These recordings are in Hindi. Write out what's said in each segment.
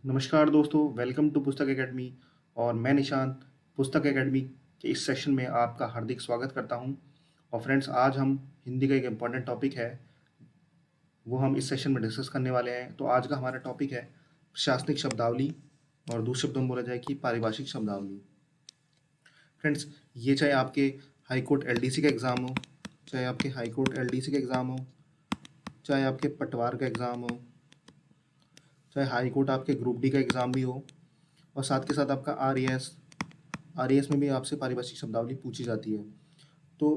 नमस्कार दोस्तों, वेलकम टू पुस्तक एकेडमी। और मैं निशांत पुस्तक एकेडमी के इस सेशन में आपका हार्दिक स्वागत करता हूं। और फ्रेंड्स, आज हम हिंदी का एक इम्पॉर्टेंट टॉपिक है, वो हम इस सेशन में डिस्कस करने वाले हैं। तो आज का हमारा टॉपिक है प्रशासनिक शब्दावली, और दूसरे शब्दों में बोला जाए कि पारिभाषिक शब्दावली। फ्रेंड्स, ये चाहे आपके हाई कोर्ट एलडीसी का एग्ज़ाम हो, चाहे आपके हाई कोर्ट एलडीसी का एग्ज़ाम हो, चाहे आपके पटवार का एग्ज़ाम हो, चाहे हाई कोर्ट आपके ग्रुप डी का एग्ज़ाम भी हो, और साथ के साथ आपका आरएएस में भी आपसे पारिभाषिक शब्दावली पूछी जाती है। तो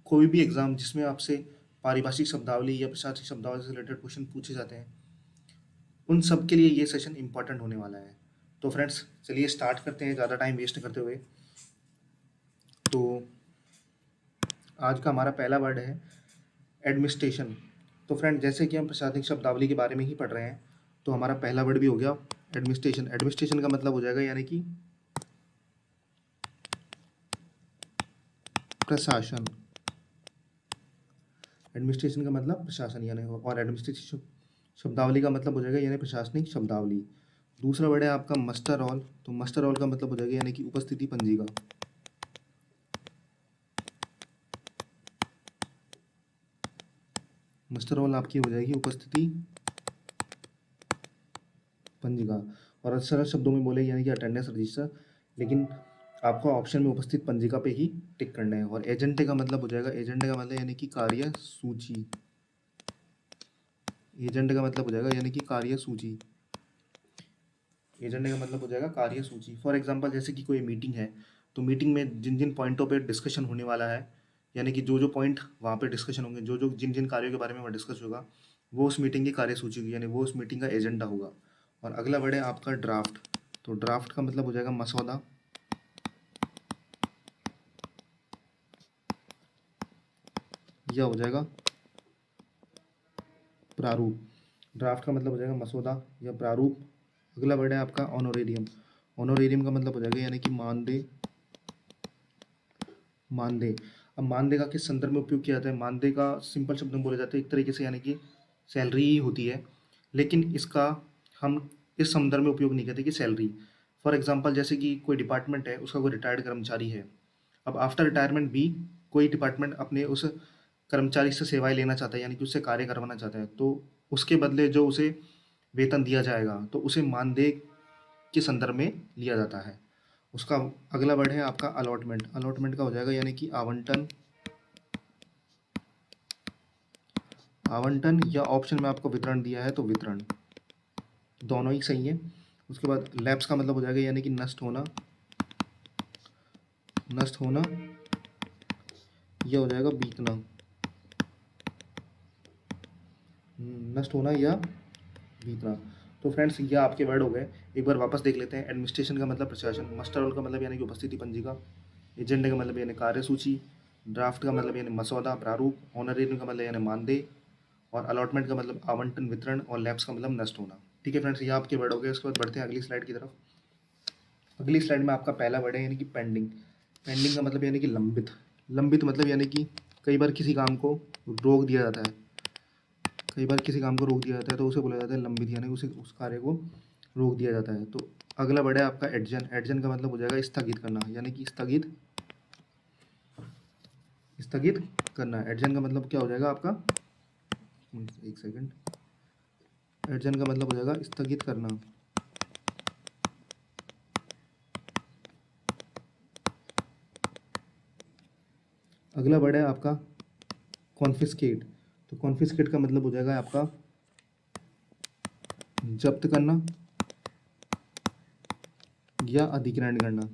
कोई भी एग्ज़ाम जिसमें आपसे पारिभाषिक शब्दावली या प्रशासनिक शब्दावली से रिलेटेड क्वेश्चन पूछे जाते हैं, उन सब के लिए ये सेशन इंपॉर्टेंट होने वाला है। तो फ्रेंड्स, चलिए स्टार्ट करते हैं ज़्यादा टाइम वेस्ट करते हुए। तो आज का हमारा पहला वर्ड है एडमिनिस्ट्रेशन। तो फ्रेंड, जैसे कि हम प्रशासनिक शब्दावली के बारे में ही पढ़ रहे हैं, तो हमारा पहला वर्ड भी हो गया एडमिनिस्ट्रेशन। एडमिनिस्ट्रेशन का मतलब हो जाएगा यानी कि प्रशासन। एडमिनिस्ट्रेशन का मतलब प्रशासन यानी, और एडमिनिस्ट्रेशन शब्दावली का मतलब हो जाएगा यानी प्रशासनिक शब्दावली। दूसरा वर्ड है आपका मस्टर रोल। तो मस्टर रोल का मतलब हो जाएगा यानी कि उपस्थिति पंजिका। मस्टर रोल आपकी हो जाएगी उपस्थिति पंजिका। और सरल शब्दों में बोले यानी कि अटेंडेंस रजिस्टर, लेकिन आपको ऑप्शन में उपस्थित पंजिका पे ही टिक करना है। और एजेंडे का मतलब हो जाएगा, एजेंडे का मतलब यानी कि कार्य सूची। एजेंडे का मतलब हो जाएगा यानी कि कार्य सूची। एजेंडे का मतलब हो जाएगा कार्य सूची। फॉर एग्जांपल, जैसे कि कोई मीटिंग है, तो मीटिंग में जिन जिन पॉइंटों पे डिस्कशन होने वाला है, यानी कि जो जो पॉइंट वहाँ पे डिस्कशन होंगे, जो जो जिन जिन कार्यों के बारे में वहाँ डिस्कस होगा, वो उस मीटिंग की कार्य सूची होगी, यानी वो उस मीटिंग का एजेंडा होगा। और अगला वर्ड है आपका ड्राफ्ट। तो ड्राफ्ट का मतलब हो जाएगा मसौदा। यह हो जाएगा प्रारूप। ड्राफ्ट का मतलब हो जाएगा मसौदा या प्रारूप। अगला वर्ड है आपका ऑनोरेरियम। ऑनोरेरियम का मतलब हो जाएगा यानी कि मानदेय। मानदेय। अब मानदेय का किस संदर्भ में उपयोग किया जाता है? मानदेय का सिंपल शब्द में बोले जाते हैं एक तरीके से, यानी कि सैलरी ही होती है, लेकिन इसका हम इस संदर्भ में उपयोग नहीं करते कि सैलरी। फॉर एग्जांपल, जैसे कि कोई डिपार्टमेंट है, उसका कोई रिटायर्ड कर्मचारी है। अब आफ्टर रिटायरमेंट भी कोई डिपार्टमेंट अपने उस कर्मचारी से सेवाएं लेना चाहता है, यानी कि उससे कार्य करवाना चाहता है, तो उसके बदले जो उसे वेतन दिया जाएगा, तो उसे मानदेय के संदर्भ में लिया जाता है। उसका अगला वर्ड है आपका अलॉटमेंट। अलॉटमेंट का हो जाएगा यानी कि आवंटन। आवंटन या ऑप्शन में आपको वितरण दिया है तो वितरण, दोनों ही सही है। उसके बाद लैप्स का मतलब हो जाएगा यानी कि नष्ट होना। नष्ट होना यह हो जाएगा बीतना। नष्ट होना या बीतना। तो फ्रेंड्स, ये आपके वर्ड हो गए। एक बार वापस देख लेते हैं। एडमिनिस्ट्रेशन का मतलब प्रशासन, मस्टर रोल का मतलब यानी कि उपस्थिति पंजिका, एजेंडे का मतलब यानी कार्यसूची, ड्राफ्ट का मतलब यानी मसौदा प्रारूप, ऑनरेरियम का मतलब यानी मानदेय, और अलॉटमेंट का मतलब आवंटन वितरण, और लैप्स का मतलब नष्ट होना। ठीक है फ्रेंड्स, ये आपके वर्ड हो गए। उसके बाद बढ़ते हैं अगली स्लाइड की तरफ। अगली स्लाइड में आपका पहला वर्ड है यानी कि पेंडिंग। पेंडिंग का मतलब यानी कि लंबित। लंबित मतलब यानी कि कई बार किसी काम को रोक दिया जाता है। कई बार किसी काम को रोक दिया जाता है तो उसे बोला जाता है लंबित, यानी उसे उस कार्य को रोक दिया जाता है। तो अगला वर्ड है आपका एडजन। एडजन का मतलब हो जाएगा स्थगित करना, यानी कि स्थगित स्थगित करना। एडजन का मतलब क्या हो जाएगा आपका? एक सेकंड। एडजन का मतलब हो जाएगा स्थगित करना। अगला वर्ड है आपका कॉन्फिस्केट। तो कॉन्फिस्केट का मतलब हो जाएगा आपका जब्त करना या अधिग्रहण करना।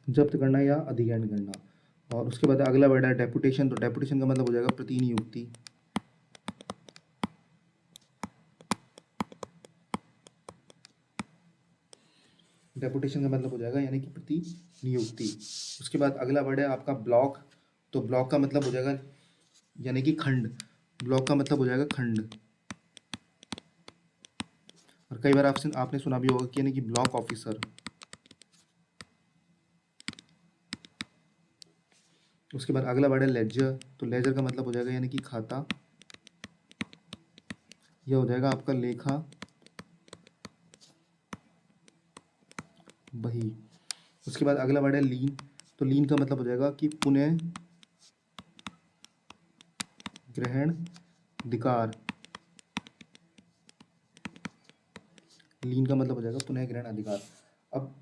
जब्त करना या अधिग्रहण करना। और उसके बाद अगला वर्ड है डेपुटेशन। तो डेपुटेशन का मतलब हो जाएगा प्रतिनियुक्ति। डेपुटेशन का मतलब हो जाएगा यानी कि प्रतिनियुक्ति। उसके बाद अगला वर्ड है आपका ब्लॉक। तो ब्लॉक का मतलब हो जाएगा यानी कि खंड। ब्लॉक का मतलब हो जाएगा खंड। और कई बार आपसे आपने सुना भी होगा कि यानी कि ब्लॉक ऑफिसर। उसके बाद अगला वर्ड है लेजर। तो लेजर का मतलब हो जाएगा यानी कि खाता, यह हो जाएगा आपका लेखा बही। उसके बाद अगला वर्ड है लीन। तो लीन का मतलब हो जाएगा कि पुनः ग्रहण अधिकार। लीन का मतलब हो जाएगा पुनः ग्रहण अधिकार। अब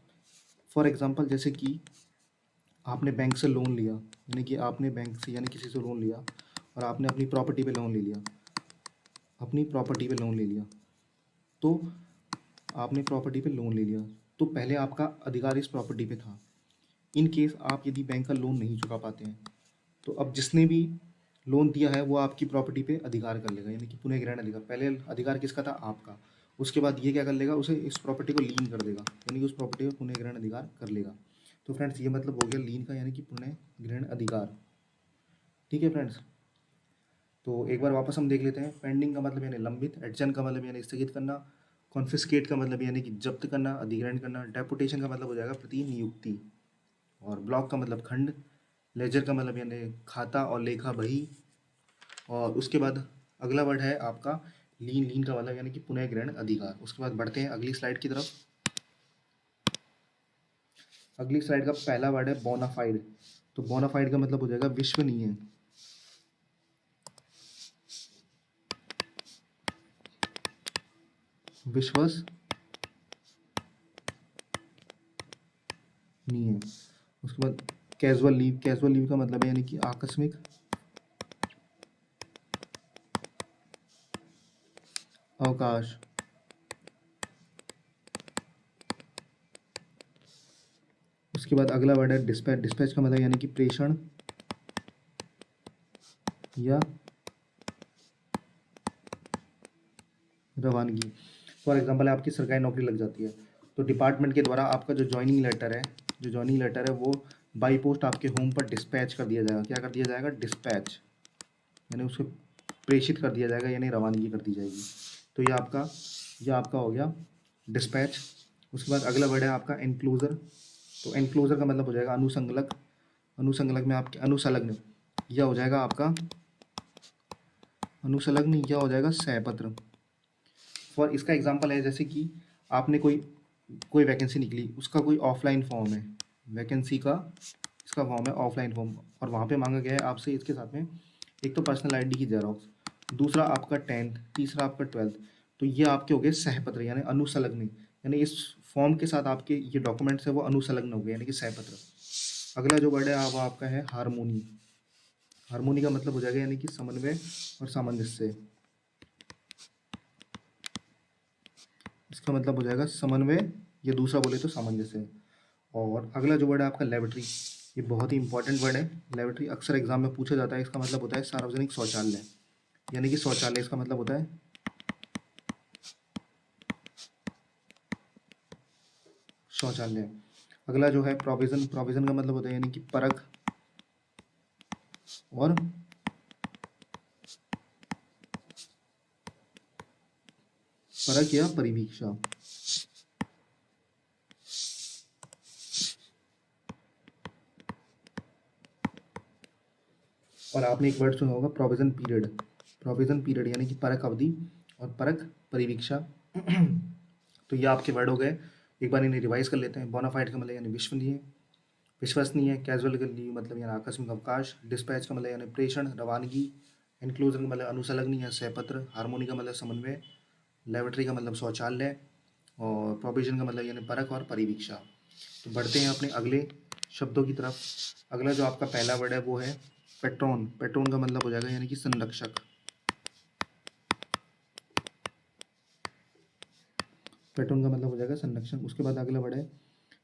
फॉर एग्जांपल जैसे कि आपने बैंक से लोन लिया, यानी कि आपने बैंक से यानी किसी से लोन लिया और आपने अपनी प्रॉपर्टी पे लोन ले लिया, अपनी प्रॉपर्टी पे लोन ले लिया। तो आपने प्रॉपर्टी पे लोन ले लिया, तो पहले आपका अधिकार इस प्रॉपर्टी पे था। इन केस आप यदि बैंक का लोन नहीं चुका पाते हैं, तो अब जिसने भी लोन दिया है वो आपकी प्रॉपर्टी पे अधिकार कर लेगा, यानी कि पुनः ग्रहण अधिकार। पहले अधिकार किसका था? आपका। उसके बाद ये क्या कर लेगा, उसे इस प्रॉपर्टी को लीन कर देगा, यानी कि उस प्रॉपर्टी पे पुनः ग्रहण अधिकार कर लेगा। तो फ्रेंड्स ये मतलब हो गया लीन का, यानी कि पुनः ग्रहण अधिकार। ठीक है फ्रेंड्स, तो एक बार वापस हम देख लेते हैं। पेंडिंग का मतलब यानी लंबित, एडजन का मतलब यानी स्थगित करना, कॉन्फिस्केट का मतलब यानी कि जब्त करना, अधिग्रहण करना, डेपुटेशन का मतलब हो जाएगा प्रतिनियुक्ति, और ब्लॉक का मतलब खंड, लेजर का मतलब यानी खाता और लेखा बही। और उसके बाद अगला वर्ड है आपका लीन। लीन का मतलब यानी कि पुनः ग्रहण अधिकार। उसके बाद बढ़ते हैं अगली स्लाइड की तरफ। अगली स्लाइड का पहला वर्ड है बोनाफाइड। तो बोनाफाइड का मतलब हो जाएगा विश्वसनीय, विश्वसनीय। उसके बाद कैजुअल लीव। कैजुअल लीव का मतलब है यानी कि आकस्मिक अवकाश। उसके बाद अगला वर्ड है डिस्पैच। डिस्पैच का मतलब यानी कि प्रेषण या रवानगी। फॉर एग्जांपल आपकी सरकारी नौकरी लग जाती है, तो डिपार्टमेंट के द्वारा आपका जो ज्वाइनिंग लेटर है, वो बाई पोस्ट आपके होम पर डिस्पैच कर दिया जाएगा। क्या कर दिया जाएगा? डिस्पैच, यानी उसको प्रेषित कर दिया जाएगा, यानी रवानगी कर दी जाएगी। तो ये आपका हो गया डिस्पैच। उसके बाद अगला वर्ड है आपका एनक्लोजर। तो एनक्लोजर का मतलब हो जाएगा अनुसंलग्न। अनुसंलग्न में आपके अनुसंलग्न, यह हो जाएगा आपका अनुसंलग्न, यह हो जाएगा सहपत्र। फॉर इसका एग्जांपल है जैसे कि आपने कोई कोई वैकेंसी निकली, उसका कोई ऑफलाइन फॉर्म है, वैकेंसी का इसका फॉर्म है ऑफलाइन फॉर्म, और वहाँ पे मांगा गया है आपसे इसके साथ में एक तो पर्सनल आईडी की जेरॉक्स, दूसरा आपका 10th, तीसरा आपका 12th। तो ये आपके हो गए सहपत्र यानी अनुसंलग्न, यानी इस फॉर्म के साथ आपके ये डॉक्यूमेंट्स है वो अनुसंलग्न हो गए, यानी कि सहपत्र। अगला जो वर्ड है वो आपका है हारमोनी। हारमोनी का मतलब हो जाएगा यानी कि समन्वय और सामंजस्य। इसका मतलब हो जाएगा समन्वय, ये दूसरा बोले तो सामंजस्य। और अगला जो वर्ड है आपका लेबोरेटरी, ये बहुत ही इंपॉर्टेंट वर्ड है। लेबोरेटरी अक्सर एग्जाम में पूछा जाता है। इसका मतलब होता है सार्वजनिक शौचालय, यानी कि शौचालय इसका मतलब होता है शौचालय। अगला जो है प्रोविजन। प्रोविजन का मतलब होता है यानी कि परख और परख या परिवीक्षा। और आपने एक वर्ड सुना होगा प्रोविजन पीरियड। प्रोविजन पीरियड यानी कि परख अवधि और परख परिवीक्षा। तो ये आपके वर्ड हो गए। एक बार इन्हें रिवाइज कर लेते हैं। बोनाफाइड का मतलब यानी विश्वसनीय, विश्वसनीय। कैजुअल का मतलब यानी आकस्मिक अवकाश। डिस्पैच का मतलब यानी प्रेषण, रवानगी। इंक्लूजन का मतलब अनुसंलग्न या सहपत्र। हार्मोनी का मतलब समन्वय। लेबोरेटरी का मतलब शौचालय। और प्रोविजन का मतलब यानी परख और परिवीक्षा। तो बढ़ते हैं अपने अगले शब्दों की तरफ। अगला जो आपका पहला वर्ड है वो है पेट्रोन। पेट्रोन का मतलब हो जाएगा यानी कि संरक्षक। पेट्रोन का मतलब हो जाएगा संरक्षण। उसके बाद अगला वर्ड है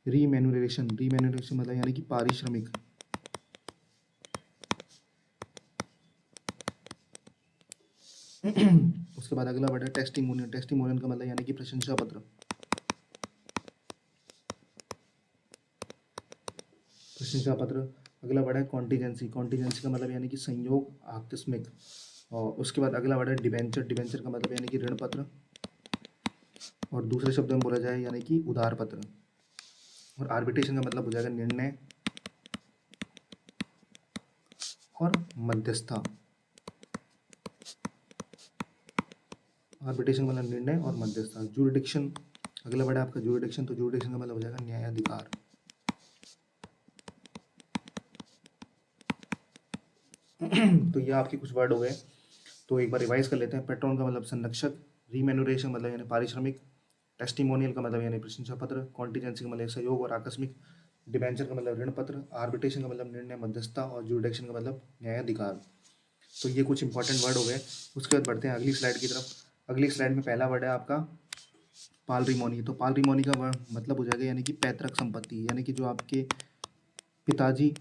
रीमेन्युरेशन। रीमेन्युरेशन मतलब यानी कि पारिश्रमिक। उसके बाद अगला वर्ड है टेस्टिमोनियल। टेस्टिमोनियल का मतलब यानी कि प्रशंसा पत्र। प्रशंसा पत्र। अगला वर्ड है कॉन्टीजेंसी। कॉन्टीजेंसी का मतलब यानी कि संयोग, आकस्मिक। और उसके बाद अगला वर्ड है डिबेंचर। डिबेंचर का मतलब यानी कि ऋण पत्र, और दूसरे शब्द में बोला जाए यानी कि उधार पत्र। और आर्बिट्रेशन का मतलब हो जाएगा निर्णय और मध्यस्थता। आर्बिट्रेशन का मतलब निर्णय और मध्यस्थता। जुरिडिक्शन, अगला वर्ड है आपका जुरिडिक्शन, तो जुरिडिक्शन का मतलब हो जाएगा न्यायाधिकार। तो ये आपके कुछ वर्ड हो गए, तो एक बार रिवाइज कर लेते हैं। पेट्रोन का मतलब संरक्षक, रीमेनुरेशन मतलब यानी पारिश्रमिक, टेस्टिमोनियल का मतलब यानी प्रशंसा पत्र, कॉन्टीजेंसी का मतलब सहयोग और आकस्मिक, डिबेंचर का मतलब ऋण पत्र, आर्बिट्रेशन का मतलब निर्णय मध्यस्थता और जुरिडिक्शन का मतलब न्यायाधिकार। तो ये कुछ इंपॉर्टेंट वर्ड हो गए। उसके बाद बढ़ते हैं अगली स्लाइड की तरफ। अगली स्लाइड में पहला वर्ड है आपका पालरीमोनी। तो पालरीमोनी का वर्ड मतलब हो जाएगा यानी कि पैतृक संपत्ति, यानी कि जो आपके पिताजी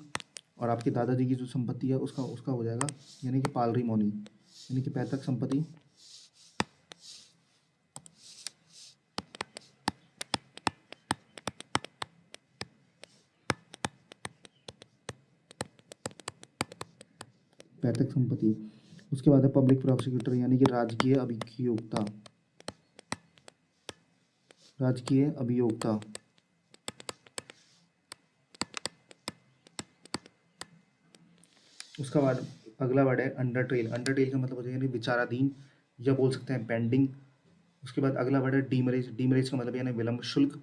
और आपके दादाजी की जो संपत्ति है उसका उसका हो जाएगा यानी कि पालरीमोनी, यानी कि पैतृक संपत्ति। पैतृक संपत्ति। उसके बाद है पब्लिक प्रोसिक्यूटर, यानी कि राजकीय अभियोक्ता, राजकीय अभियोक्ता। उसका बाद अगला वर्ड है अंडरटेल। अंडरटेल का मतलब हो जाएगा यानी विचाराधीन या बोल सकते हैं पेंडिंग। उसके बाद अगला वर्ड है डीमरेज। डीमरेज का मतलब यानी विलंब शुल्क,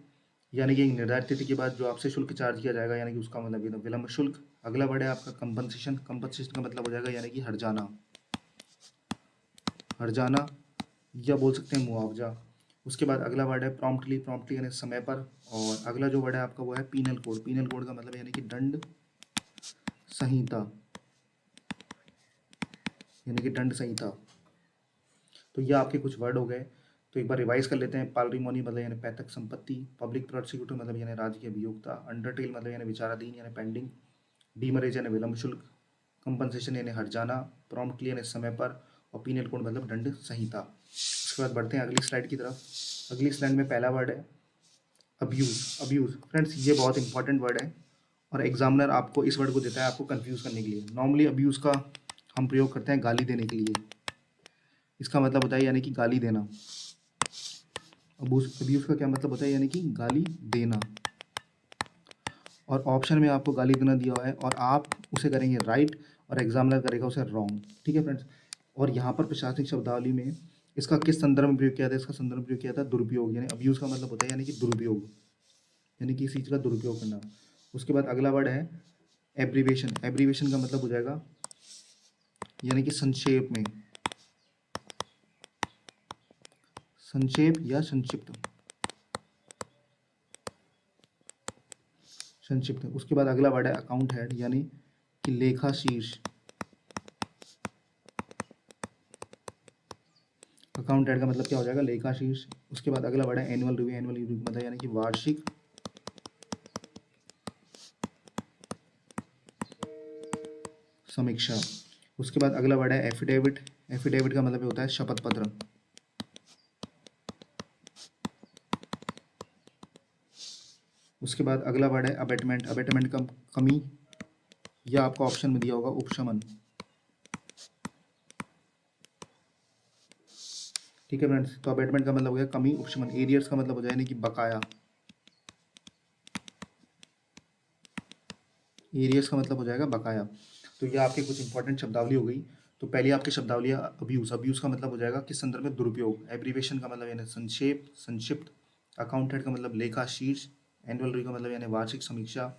यानी कि एक निर्धारित तिथि के बाद जो आपसे शुल्क चार्ज किया जाएगा, यानी कि उसका मतलब विलंब शुल्क। अगला वर्ड है आपका कंपनसेशन। कंपनसेशन का मतलब हो जाएगा यानी कि हर्जाना, हर्जाना या बोल सकते हैं मुआवजा। उसके बाद अगला वर्ड है प्रॉम्प्टली। प्रॉम्प्टली यानी समय पर। और अगला जो वर्ड है आपका वो है पीनल कोड। पीनल कोड का मतलब यानी कि दंड संहिता, यानी कि दंड संहिता। तो ये आपके कुछ वर्ड हो गए, तो एक बार रिवाइज कर लेते हैं। पालरीमोनी मतलब यानी पैतृक संपत्ति, पब्लिक प्रोसिक्यूटर मतलब यानी राजकीय अभियोक्ता, अंडरटेल मतलब यानी विचाराधीन यानी पेंडिंग, डीमरेज यानी विलंब शुल्क, कंपनसेशन यानी हर्जाना, प्रॉम्प्टली यानी समय पर, और पीनल कोड मतलब दंड संहिता। उसके बाद बढ़ते हैं अगली स्लाइड की तरफ। अगली स्लाइड में पहला वर्ड है अब्यूज़। अब्यूज़ फ्रेंड्स ये बहुत इंपॉर्टेंट वर्ड है और एग्जामिनर आपको इस वर्ड को देता है आपको कंफ्यूज करने के लिए। नॉर्मली अब्यूज़ का हम प्रयोग करते हैं गाली देने के लिए। इसका मतलब होता है यानी कि गाली देना। अब्यूज़ का क्या मतलब होता है, यानी कि गाली देना। और ऑप्शन में आपको गाली देना दिया हुआ है और आप उसे करेंगे राइट और एग्जामिनर करेगा उसे रॉन्ग। ठीक है फ्रेंड्स। और यहाँ पर प्रशासनिक शब्दावली में इसका किस संदर्भ में प्रयोग किया था, इसका संदर्भ में प्रयोग किया था दुरुपयोग, यानी अब्यूज़ का मतलब होता है यानी कि दुरुपयोग, यानी कि इस चीज़ का दुरुपयोग करना। उसके बाद अगला वर्ड है एब्रीवेशन। एब्रीवेशन का मतलब हो जाएगा यानी कि संक्षेप में, संक्षेप या संक्षिप्त, संक्षिप्त। उसके बाद अगला वर्ड है अकाउंट हेड, यानी कि लेखा शीर्ष। अकाउंट हेड का मतलब क्या हो जाएगा, लेखा शीर्ष। उसके बाद अगला वर्ड है एनुअल रिव्यू। एनुअल रिव्यू मतलब यानी कि वार्षिक समीक्षा। उसके बाद अगला वर्ड है एफिडेविट। एफिडेविट का मतलब होता है शपथ पत्र। उसके बाद अगला वर्ड है अबेटमेंट। अबेटमेंट का कमी या आपको ऑप्शन में दिया होगा उपशमन। ठीक है फ्रेंड्स, तो अबेटमेंट का मतलब हो गया कमी उपशमन। एरियर्स का मतलब हो जाए यानी कि बकाया। एरियर्स का मतलब हो जाएगा बकाया। तो ये आपकी कुछ इंपॉर्टेंट शब्दावली हो गई। तो पहले आपकी शब्दावली अब्यूज़। अब्यूज़ का मतलब हो जाएगा किस संदर्भ में, दुरुपयोग। एब्रीवेशन का मतलब यानी संक्षेप, संक्षिप्त। अकाउंटेंट का मतलब लेखा शीर्ष। एनुअल रिव्यू का मतलब यानी वार्षिक समीक्षा।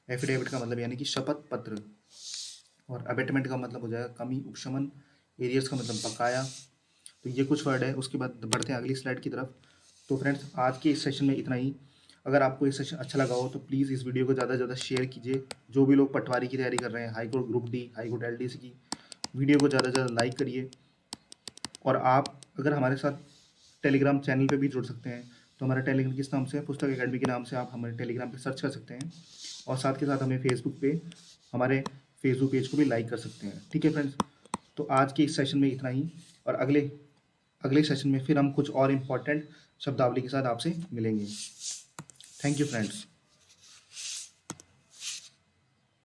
एफिडेविट का मतलब यानी कि शपथ पत्र। और अबेटमेंट का मतलब हो जाएगा कमी उपशमन। एरियर्स का मतलब बकाया। तो ये कुछ वर्ड है। उसके बाद बढ़ते हैं अगली स्लाइड की तरफ। तो फ्रेंड्स आज के इस सेशन में इतना ही। अगर आपको ये सेशन अच्छा लगा हो तो प्लीज़ इस वीडियो को ज़्यादा से ज़्यादा शेयर कीजिए। जो भी लोग पटवारी की तैयारी कर रहे हैं, high court group D, high court LDC की, वीडियो को ज़्यादा से ज़्यादा लाइक करिए। और आप अगर हमारे साथ टेलीग्राम चैनल पे भी जुड़ सकते हैं, तो हमारा टेलीग्राम किस नाम से है, पुस्तक एकेडमी के नाम से आप हमारे टेलीग्राम पे सर्च कर सकते हैं। और साथ के साथ हमें फेसबुक पे हमारे फेसबुक पेज को भी लाइक कर सकते हैं। ठीक है फ्रेंड्स, तो आज के इस सेशन में इतना ही। और अगले अगले सेशन में फिर हम कुछ और इम्पोर्टेंट शब्दावली के साथ आपसे मिलेंगे। Thank you friends.